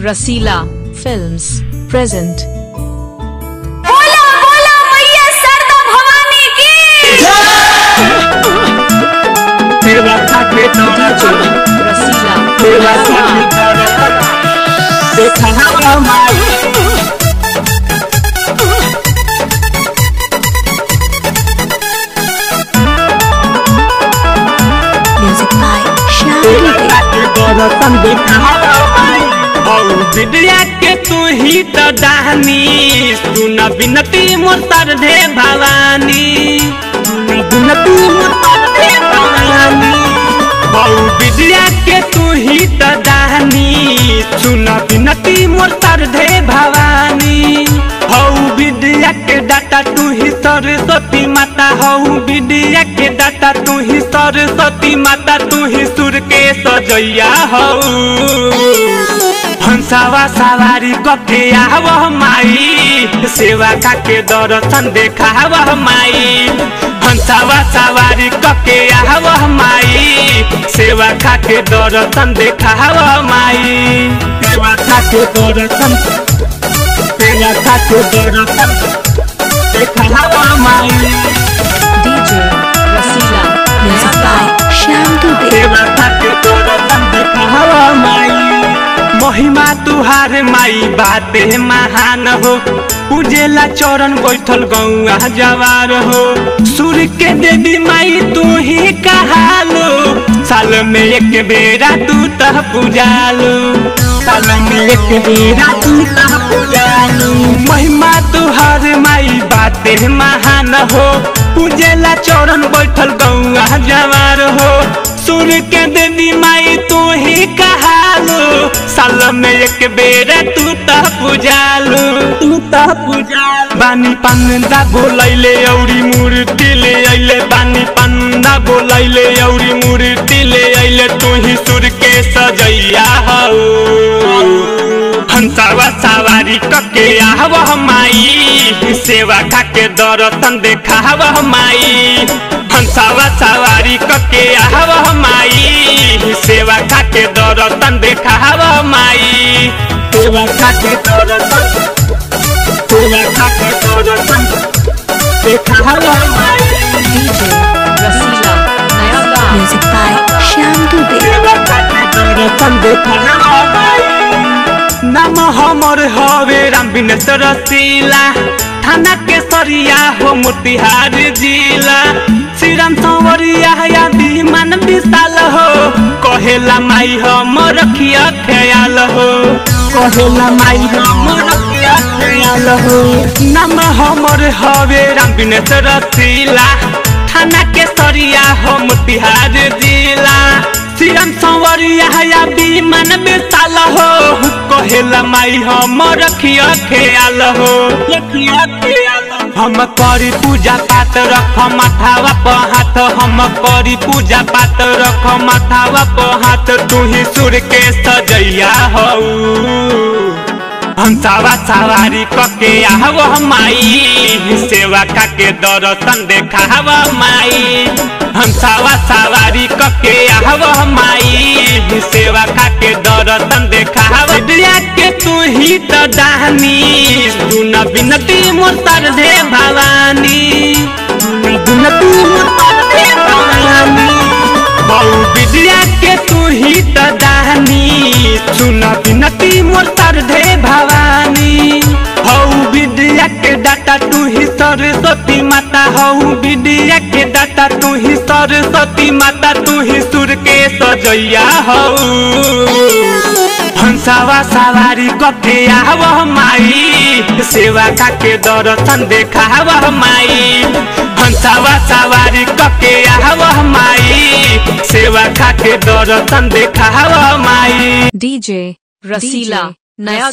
रसीला films present. बोला बोला मैया सरदा भवानी की रसीला म्यूजिक बाय विद्या के तू ही तो दाहनी सुन बिनती मोर सरधे भवानी बिनती मोर सरधे भवानी विद्या के तू ही तो दाहनी सुन बिनती मोर सरधे भवानी हऊ विद्या के दाता तू ही सरस्वती माता हऊ विद्या के दाता तू ही सरस्वती माता तू ही सुर के सजैया हऊ हंसावा सवारी कके आवह माई सेवा काके दर्शन देखावह माई हंसावा सवारी कके आवह माई सेवा खाके दर्शन देखावह माई सेवा खाके दर्शन सेवा खाके दर्शन देखावह माई DJ Rasila music by Shyam Dubey सेवा खाके दर्शन देखावह माई महिमा तुहार माई बाते महान हो पूजेला चरण बैठल गौआ जवार हो सूर्य के देवी माई तू ही कहालो साल में एक बेरा तू तह पूजालो साल में एक बेरा तू तह पूजालो महिमा तुहार माई बाते महान हो पूजेला चरण बैठल गौआ जवार हो सूर्य के देवी माई तू ही कहालो साल में एक बेर तू तह पूजालू तू तह पूजालू बानी पंदा बोलैले औरी मूर्ति ले अइले बानी पंदा बोलैले औरी मूर्ति ले अइले तू ही सुर के सजैया हऊ हंसावा सवारी कके आवह माई सेवा खाके दर्शन देखावह माई हंसावा सवारी कके आवह माई सेवा खाके दर्शन देखावह माई सेवा खाके दर्शन सेवा खाके दर्शन देखावह माई DJ Rasila music by Shyam Dubey सेवा खाके दर्शन देखावह माई नाम हमर हवे राम विनेश रसीला थाना के सरिया हो मोतिहार जिला श्री राम संवरिया या विमान विशाल हो कहेला माई हम रखिया ख्याल हो कहेला माई हम रखिया ख्याल हो नाम हमर हवे राम विनेश रसीला थाना के सरिया हो मोतिहार जिला श्री राम संवरिया या विमान विशाल हो कहेला माई हम रखिया ख्याल हो रखिया ख्याल हम करी पूजा पाठ रख माथावा पर हाथ हम करी पूजा पाठ रख माथावा पर हाथ तू ही सुर के सजैया हऊ हंसावा सवारी कके आवह माई सेवा खाके दर्शन देखावह माई हंसावा सवारी कके आवह माई सेवा खाके दर्शन देखावह विद्या के तू ही तो दाहनी सुन बिनती मोर सरधे भवानी बिनती मोर सरधे भवानी बहु विद्या के तू ही तो दाहनी सुन बिनती मोर सरधे भवानी हऊ विद्या के दाता तू ही सरस्वती माता हऊ विद्या के दाता तू ही सरस्वती माता तू ही सुर के सजैया हऊ हंसावा सवारी कके आवह माई सेवा खाके दर्शन देखावह माई हंसावा सवारी कके आवह माई सेवा खाके दर्शन देखावह माई डीजे रसीला नया